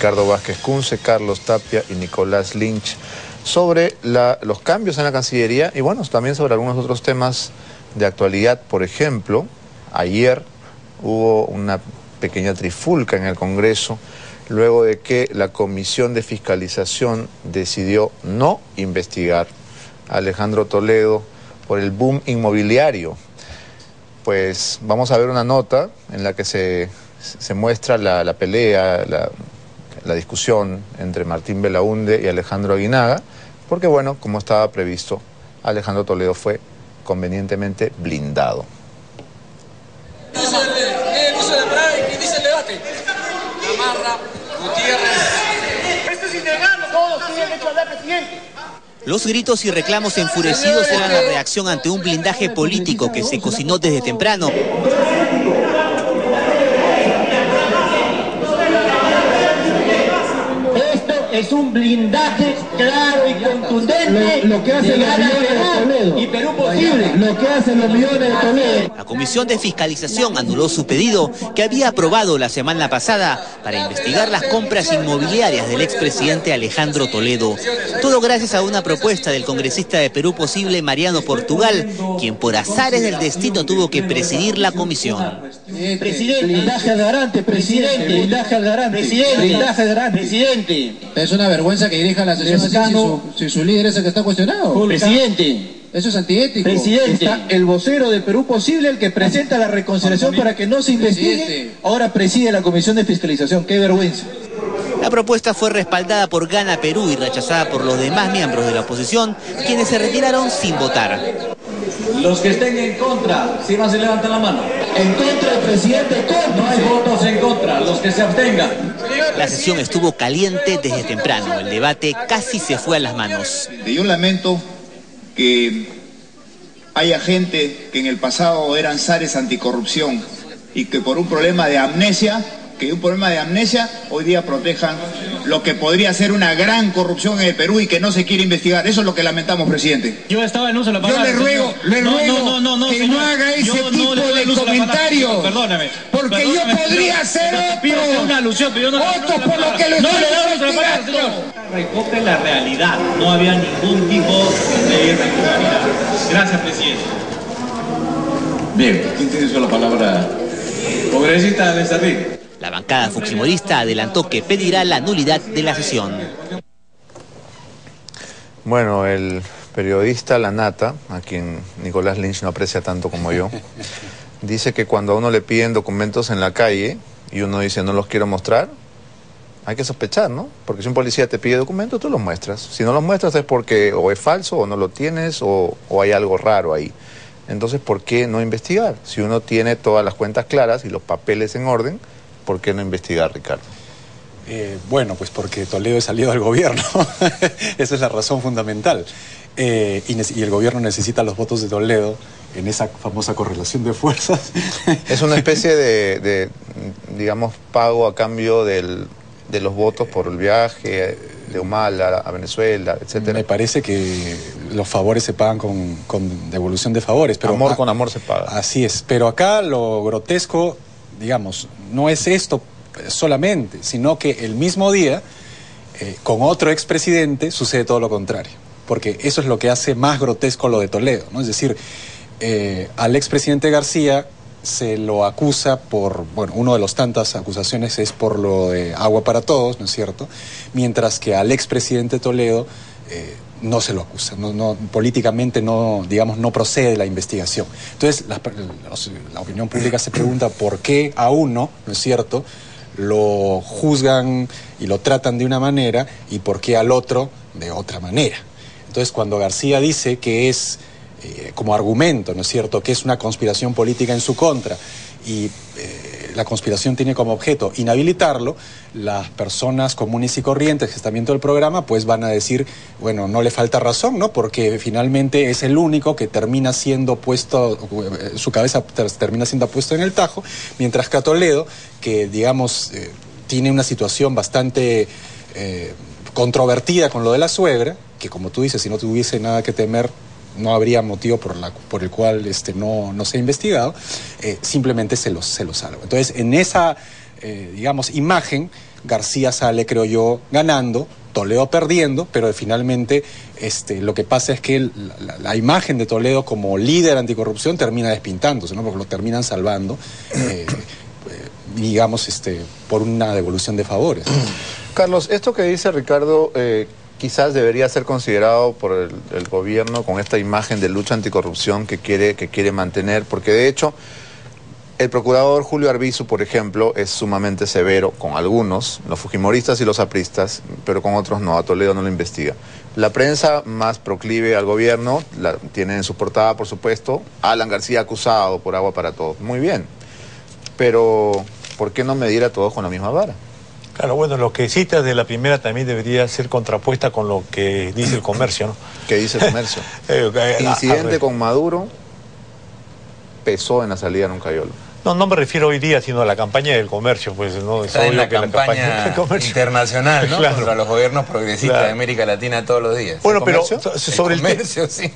Ricardo Vázquez Kunze, Carlos Tapia y Nicolás Lynch, sobre los cambios en la Cancillería y bueno, también sobre algunos otros temas de actualidad. Por ejemplo, ayer hubo una pequeña trifulca en el Congreso luego de que la Comisión de Fiscalización decidió no investigar a Alejandro Toledo por el boom inmobiliario. Pues vamos a ver una nota en la que se muestra la pelea, la discusión entre Martín Belaunde y Alejandro Aguinaga, porque bueno, como estaba previsto, Alejandro Toledo fue convenientemente blindado. Dice el debate. Gamarra, Gutiérrez. Esto es ilegal, todos tienen derecho a hablar, presidente. Los gritos y reclamos enfurecidos eran la reacción ante un blindaje político que se cocinó desde temprano. Es un blindaje claro y contundente. Lo que hacen los millones de Toledo. Y Perú posible. Lo que hacen los millones de Toledo. La Comisión de Fiscalización anuló su pedido que había aprobado la semana pasada para investigar las compras inmobiliarias del expresidente Alejandro Toledo. Todo gracias a una propuesta del congresista de Perú Posible, Mariano Portugal, quien por azares del destino tuvo que presidir la comisión. Presidente, blindaje al garante, presidente, blindaje al garante, presidente, blindaje al garante, presidente. Es una vergüenza que dirija la sesión así si su líder es el que está cuestionado. Presidente. Eso es antiético. Presidente. Está el vocero de Perú Posible, el que presenta la reconciliación para que no se investigue. Ahora preside la Comisión de Fiscalización. ¡Qué vergüenza! La propuesta fue respaldada por Gana Perú y rechazada por los demás miembros de la oposición, quienes se retiraron sin votar. Los que estén en contra, si más se levantan la mano. En contra del presidente, no hay votos en contra, los que se abstengan. La sesión estuvo caliente desde temprano, el debate casi se fue a las manos. Yo lamento que haya gente que en el pasado eran zares anticorrupción y que por un problema de amnesia, hoy día protejan lo que podría ser una gran corrupción en el Perú y que no se quiere investigar. Eso es lo que lamentamos, presidente. Yo estaba en uso de la palabra. Yo le ruego que señor, no haga ese tipo de comentarios. Perdóname. Porque yo podría ser otro. Una alusión, pero yo no. Otro por lo que le no estoy le damos la palabra, señor. Recoge la realidad. No había ningún tipo de irregularidad. Gracias, presidente. Bien, ¿quién tiene la palabra? Congresista Becerril. La bancada fujimorista adelantó que pedirá la nulidad de la sesión. Bueno, el periodista La Nata, a quien Nicolás Lynch no aprecia tanto como yo, dice que cuando a uno le piden documentos en la calle y uno dice no los quiero mostrar, hay que sospechar, ¿no? Porque si un policía te pide documentos, tú los muestras. Si no los muestras es porque o es falso o no lo tienes o hay algo raro ahí. Entonces, ¿por qué no investigar? Si uno tiene todas las cuentas claras y los papeles en orden, ¿por qué no investigar, Ricardo? Bueno, pues porque Toledo es aliado del gobierno. Esa es la razón fundamental. Y el gobierno necesita los votos de Toledo en esa famosa correlación de fuerzas. Es una especie de digamos, pago a cambio de los votos por el viaje de Humala a Venezuela, etcétera. Me parece que los favores se pagan con devolución de favores. Pero amor con amor se paga. Así es. Pero acá lo grotesco, digamos, no es esto solamente, sino que el mismo día, con otro expresidente, sucede todo lo contrario. Porque eso es lo que hace más grotesco lo de Toledo, ¿no? Es decir, al expresidente García se lo acusa por, bueno, una de las tantas acusaciones es por lo de Agua para Todos, ¿no es cierto? Mientras que al expresidente Toledo no se lo acusa, políticamente no, digamos, no procede la investigación. Entonces, la opinión pública se pregunta por qué a uno, ¿no es cierto?, lo juzgan y lo tratan de una manera y por qué al otro de otra manera. Entonces, cuando García dice que es como argumento, ¿no es cierto?, que es una conspiración política en su contra y la conspiración tiene como objeto inhabilitarlo, las personas comunes y corrientes que están viendo el programa pues van a decir, bueno, no le falta razón, ¿no?, porque finalmente es el único que termina siendo puesto, su cabeza termina siendo puesto en el tajo, mientras que a Toledo, que digamos tiene una situación bastante controvertida con lo de la suegra, que como tú dices, si no tuviese nada que temer, no habría motivo por el cual no se ha investigado, simplemente se lo salva. Entonces, en esa, digamos, imagen, García sale, creo yo, ganando, Toledo perdiendo, pero finalmente lo que pasa es que la imagen de Toledo como líder anticorrupción termina despintándose, ¿no? Porque lo terminan salvando, digamos, por una devolución de favores. Carlos, esto que dice Ricardo quizás debería ser considerado por el gobierno con esta imagen de lucha anticorrupción que quiere mantener, porque de hecho el procurador Julio Arbizu, por ejemplo, es sumamente severo con algunos, los fujimoristas y los apristas, pero con otros no, a Toledo no lo investiga. La prensa más proclive al gobierno la tiene en su portada, por supuesto, Alan García acusado por Agua para Todos. Muy bien, pero ¿por qué no medir a todos con la misma vara? Claro, bueno, lo que citas de la primera también debería ser contrapuesta con lo que dice el Comercio, ¿no? ¿Qué dice el Comercio? Incidente con Maduro pesó en la salida a Nuncayolo. No me refiero hoy día, sino a la campaña del Comercio, pues no está en la campaña internacional, ¿no? Claro. Contra los gobiernos progresistas de América Latina todos los días. Bueno, pero sobre el Comercio, sí.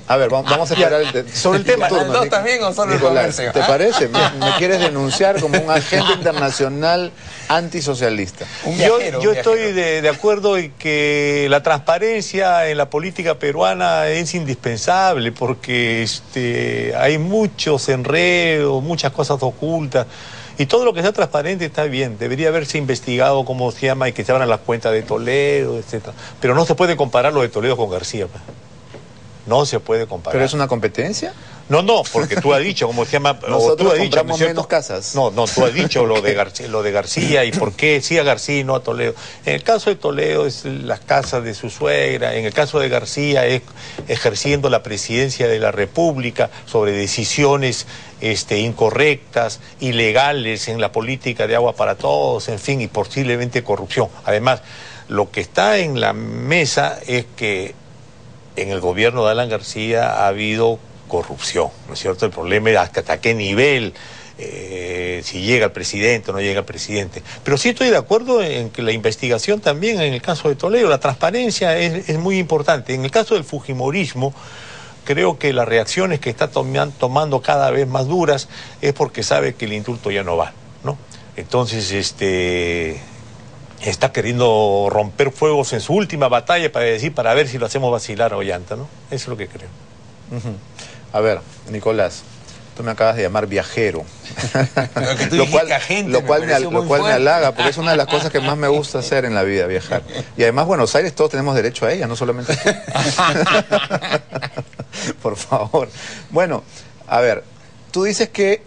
A ver, vamos a esperar sobre el tema. ¿Los dos también o solo Nicolás, el Comercio? ¿te parece? ¿Me quieres denunciar como un agente internacional antisocialista? Yo estoy de acuerdo en que la transparencia en la política peruana es indispensable porque hay muchos enredos, muchas cosas ocultas, y todo lo que sea transparente está bien, debería haberse investigado cómo se llama y que se abran las cuentas de Toledo, etcétera. Pero no se puede comparar lo de Toledo con García, pues. No se puede comparar. ¿Pero es una competencia? No, porque tú has dicho, como se llama... Nosotros tú has compramos dicho, menos casas. No, tú has dicho lo de García y por qué sí a García y no a Toledo. En el caso de Toledo es las casas de su suegra, en el caso de García es ejerciendo la presidencia de la República sobre decisiones incorrectas, ilegales en la política de Agua para Todos, en fin, y posiblemente corrupción. Además, lo que está en la mesa es que en el gobierno de Alan García ha habido corrupción, ¿no es cierto? El problema es hasta qué nivel, si llega el presidente o no llega el presidente. Pero sí estoy de acuerdo en que la investigación también, en el caso de Toledo, la transparencia es muy importante. En el caso del fujimorismo, creo que las reacciones que está tomando cada vez más duras es porque sabe que el indulto ya no va, ¿no? Entonces, está queriendo romper fuegos en su última batalla para ver si lo hacemos vacilar a Ollanta, ¿no? Eso es lo que creo. A ver, Nicolás, tú me acabas de llamar viajero. Lo cual me halaga, porque es una de las cosas que más me gusta hacer en la vida, viajar. Y además, Buenos Aires, todos tenemos derecho a ella, no solamente tú. Por favor. Bueno, a ver, tú dices que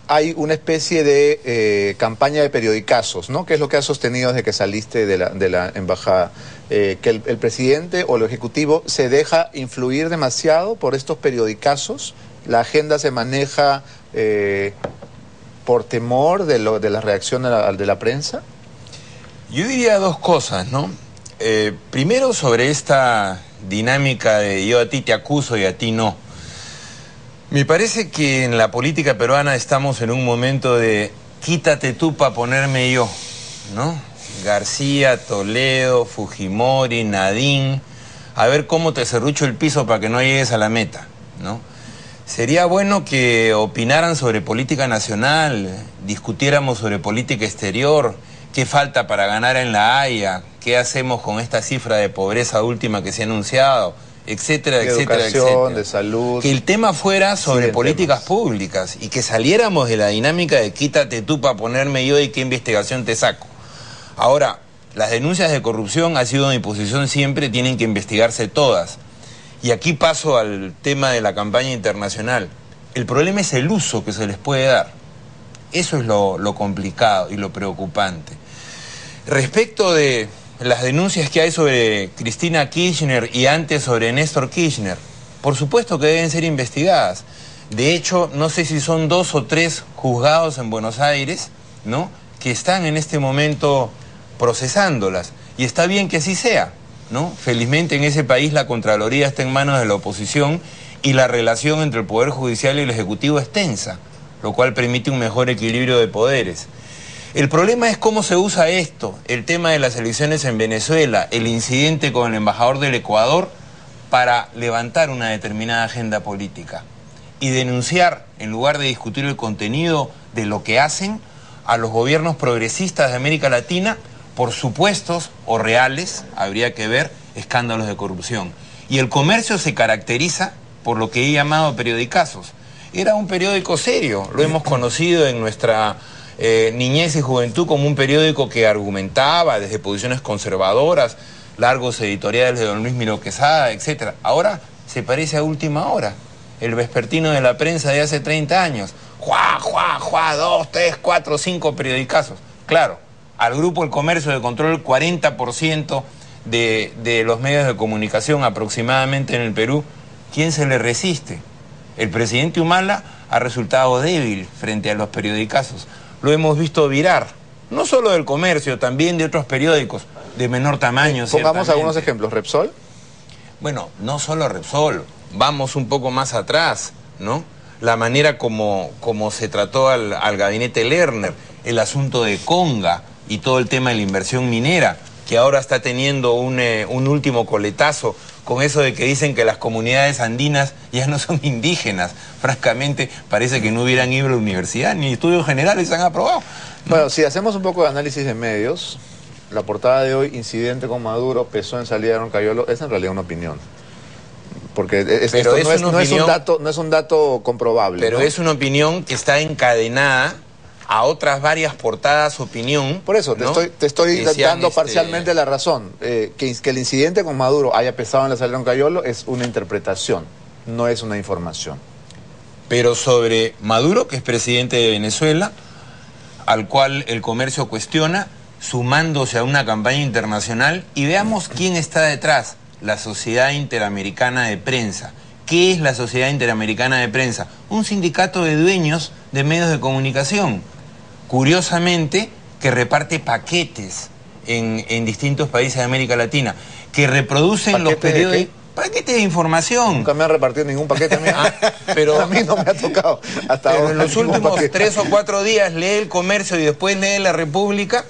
hay una especie de campaña de periodicazos, ¿no? ¿Qué es lo que has sostenido desde que saliste de la embajada? Que el presidente o el ejecutivo se deja influir demasiado por estos periodicazos. La agenda se maneja por temor de la reacción de la prensa. Yo diría dos cosas, ¿no? Primero, sobre esta dinámica de yo a ti te acuso y a ti no. Me parece que en la política peruana estamos en un momento de quítate tú para ponerme yo, ¿no? García, Toledo, Fujimori, Nadine, a ver cómo te serrucho el piso para que no llegues a la meta, ¿no? Sería bueno que opinaran sobre política nacional, discutiéramos sobre política exterior, qué falta para ganar en La Haya, qué hacemos con esta cifra de pobreza última que se ha anunciado, etcétera, etcétera, etcétera. De salud. Que el tema fuera sobre políticas públicas y que saliéramos de la dinámica de quítate tú para ponerme yo y qué investigación te saco. Ahora, las denuncias de corrupción ha sido mi posición siempre, tienen que investigarse todas. Y aquí paso al tema de la campaña internacional. El problema es el uso que se les puede dar. Eso es lo complicado y lo preocupante. Respecto de las denuncias que hay sobre Cristina Kirchner y antes sobre Néstor Kirchner, por supuesto que deben ser investigadas. De hecho, no sé si son 2 o 3 juzgados en Buenos Aires, ¿no?, que están en este momento procesándolas. Y está bien que así sea, ¿no? Felizmente en ese país la Contraloría está en manos de la oposición y la relación entre el Poder Judicial y el Ejecutivo es tensa, lo cual permite un mejor equilibrio de poderes. El problema es cómo se usa esto, el tema de las elecciones en Venezuela, el incidente con el embajador del Ecuador, para levantar una determinada agenda política y denunciar, en lugar de discutir el contenido de lo que hacen, a los gobiernos progresistas de América Latina por supuestos o reales, habría que ver, escándalos de corrupción. Y el comercio se caracteriza por lo que he llamado periodicazos. Era un periódico serio, lo hemos conocido en nuestra niñez y juventud como un periódico que argumentaba desde posiciones conservadoras, largos editoriales de don Luis Miró Quesada, etc. Ahora se parece a Última Hora, el vespertino de la prensa de hace 30 años. ¡Juá, juá, juá! 2, 3, 4, 5 periodicazos. Claro, al Grupo El Comercio de control el 40% de los medios de comunicación aproximadamente en el Perú. ¿Quién se le resiste? El presidente Humala ha resultado débil frente a los periodicazos. Lo hemos visto virar, no solo del Comercio, también de otros periódicos de menor tamaño. Pongamos algunos ejemplos. ¿Repsol? Bueno, no solo Repsol, vamos un poco más atrás, ¿no? La manera como se trató al gabinete Lerner, el asunto de Conga y todo el tema de la inversión minera, que ahora está teniendo un último coletazo con eso de que dicen que las comunidades andinas ya no son indígenas. Francamente, parece que no hubieran ido a la universidad, ni estudios generales han aprobado. Bueno, si hacemos un poco de análisis de medios, la portada de hoy, incidente con Maduro, pesó en salida de Roncayolo, es en realidad una opinión. Porque no es un dato comprobable. Pero ¿no? Es una opinión que está encadenada a otras varias portadas opinión. Por eso, ¿no? te estoy dando parcialmente la razón. Que el incidente con Maduro haya pesado en la salida de Roncayolo es una interpretación, no es una información. Pero sobre Maduro, que es presidente de Venezuela, al cual el Comercio cuestiona, sumándose a una campaña internacional, y veamos quién está detrás. La Sociedad Interamericana de Prensa. ¿Qué es la Sociedad Interamericana de Prensa? Un sindicato de dueños de medios de comunicación. Curiosamente, que reparte paquetes en distintos países de América Latina, que reproducen los periódicos. Paquetes de información. Nunca me han repartido ningún paquete a mí. Pero a mí no me ha tocado. Hasta pero ahora en los últimos 3 o 4 días lee El Comercio y después lee La República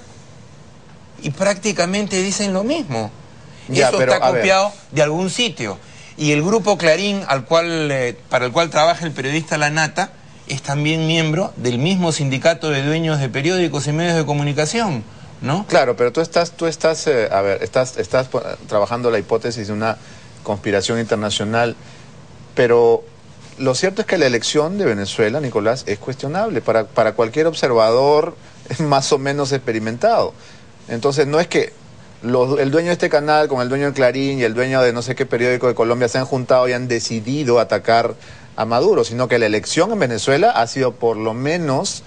y prácticamente dicen lo mismo. Ya, eso está copiado de algún sitio. Y el Grupo Clarín, para el cual trabaja el periodista La Nata, es también miembro del mismo sindicato de dueños de periódicos y medios de comunicación, ¿no? Claro, pero tú estás trabajando la hipótesis de una conspiración internacional, pero lo cierto es que la elección de Venezuela, Nicolás, es cuestionable para cualquier observador más o menos experimentado. Entonces no es que el dueño de este canal con el dueño del Clarín y el dueño de no sé qué periódico de Colombia se han juntado y han decidido atacar a Maduro, sino que la elección en Venezuela ha sido por lo menos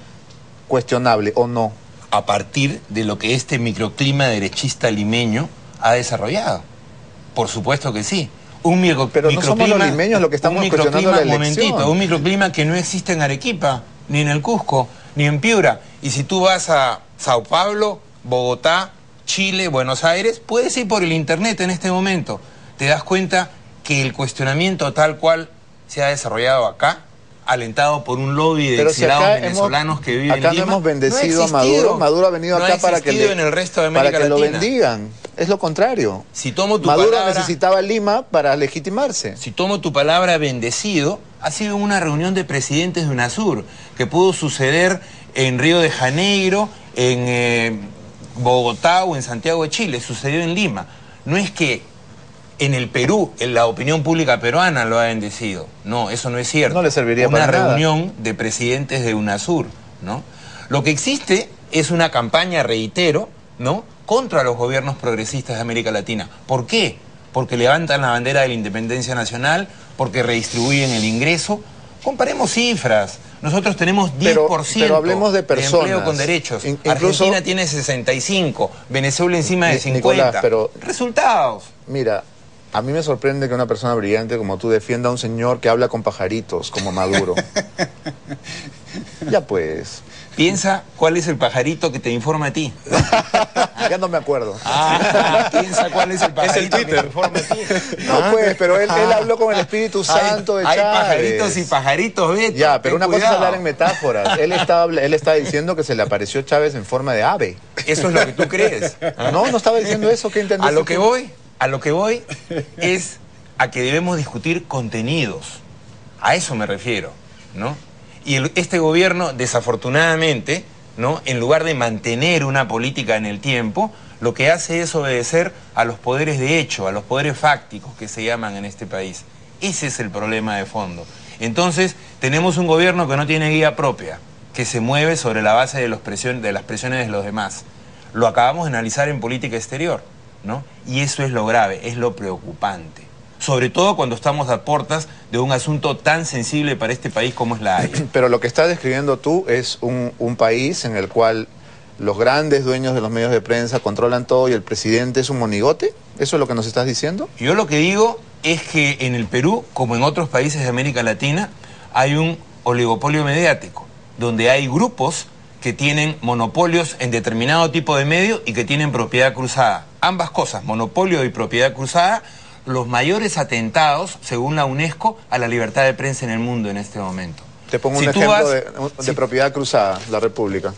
cuestionable, ¿o no? A partir de lo que este microclima derechista limeño ha desarrollado. Por supuesto que sí. Pero no somos los limeños lo que estamos cuestionando la elección. Un microclima que no existe en Arequipa, ni en el Cusco, ni en Piura. Y si tú vas a Sao Paulo, Bogotá, Chile, Buenos Aires, puedes ir por el internet en este momento. Te das cuenta que el cuestionamiento tal cual se ha desarrollado acá, alentado por un lobby de exilados venezolanos que viven en Lima. Acá no hemos bendecido a Maduro. Maduro ha venido acá para que lo bendigan. Es lo contrario. Si tomo tu Maduro palabra, necesitaba Lima para legitimarse. Si tomo tu palabra bendecido, ha sido una reunión de presidentes de UNASUR que pudo suceder en Río de Janeiro, en Bogotá o en Santiago de Chile. Sucedió en Lima. No es que en el Perú, en la opinión pública peruana lo ha bendecido. No, eso no es cierto. No le serviría para nada. Una reunión de presidentes de UNASUR, ¿no? Lo que existe es una campaña, reitero, ¿no?, contra los gobiernos progresistas de América Latina. ¿Por qué? Porque levantan la bandera de la independencia nacional, porque redistribuyen el ingreso. Comparemos cifras. Nosotros tenemos 10% pero hablemos de personas. empleo con derechos. Incluso, Argentina tiene 65, Venezuela encima de 50. Nicolás, pero resultados. Mira, a mí me sorprende que una persona brillante como tú defienda a un señor que habla con pajaritos, como Maduro. Ya pues. Piensa cuál es el pajarito que te informa a ti. Ya no me acuerdo. Piensa cuál es el pajarito que te informa a ti. No, pues, pero él habló con el Espíritu Santo de Chávez. Hay pajaritos y pajaritos, Beto. Ya, pero una cosa es hablar en metáforas. Él está diciendo que se le apareció Chávez en forma de ave. Eso es lo que tú crees. No estaba diciendo eso. ¿Qué entendiste? A lo que voy es a que debemos discutir contenidos. A eso me refiero, ¿no? Y este gobierno, desafortunadamente, ¿no? En lugar de mantener una política en el tiempo, lo que hace es obedecer a los poderes de hecho, a los poderes fácticos que se llaman en este país. Ese es el problema de fondo. Entonces, tenemos un gobierno que no tiene guía propia, que se mueve sobre la base de las presiones de los demás. Lo acabamos de analizar en política exterior, ¿no? Y eso es lo grave, es lo preocupante. Sobre todo cuando estamos a puertas de un asunto tan sensible para este país como es la Haya. Pero lo que estás describiendo tú es un país en el cual los grandes dueños de los medios de prensa controlan todo y el presidente es un monigote. ¿Eso es lo que nos estás diciendo? Yo lo que digo es que en el Perú, como en otros países de América Latina, hay un oligopolio mediático, donde hay grupos que tienen monopolios en determinado tipo de medio y que tienen propiedad cruzada. Ambas cosas, monopolio y propiedad cruzada, los mayores atentados, según la UNESCO, a la libertad de prensa en el mundo en este momento. Te pongo un ejemplo de propiedad cruzada, La República.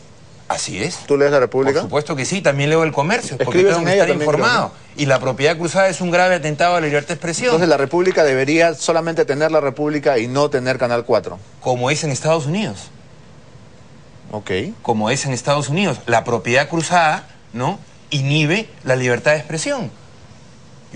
Así es. ¿Tú lees La República? Por supuesto que sí, también leo El Comercio, porque tengo que estar informado. Creo, ¿no? Y la propiedad cruzada es un grave atentado a la libertad de expresión. Entonces La República debería solamente tener La República y no tener Canal 4. Como es en Estados Unidos. Ok. Como es en Estados Unidos. La propiedad cruzada, ¿no?, inhibe la libertad de expresión.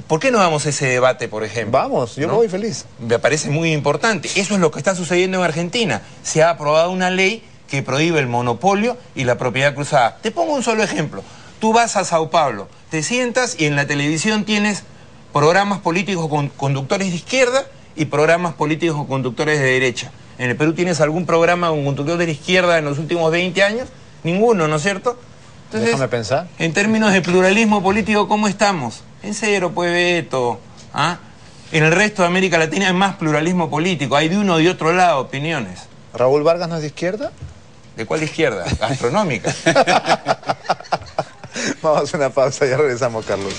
¿Por qué no vamos a ese debate, por ejemplo? Vamos, yo voy feliz. Me parece muy importante. Eso es lo que está sucediendo en Argentina. Se ha aprobado una ley que prohíbe el monopolio y la propiedad cruzada. Te pongo un solo ejemplo. Tú vas a Sao Paulo, te sientas y en la televisión tienes programas políticos con conductores de izquierda y programas políticos con conductores de derecha. ¿En el Perú tienes algún programa con conductor de la izquierda en los últimos 20 años? Ninguno, ¿no es cierto? Entonces, déjame pensar. En términos de pluralismo político, ¿cómo estamos? En cero, pues, Beto. ¿Ah? En el resto de América Latina hay más pluralismo político. Hay de uno y otro lado opiniones. ¿Raúl Vargas no es de izquierda? ¿De cuál izquierda? Gastronómica. Vamos a una pausa y ya regresamos, Carlos.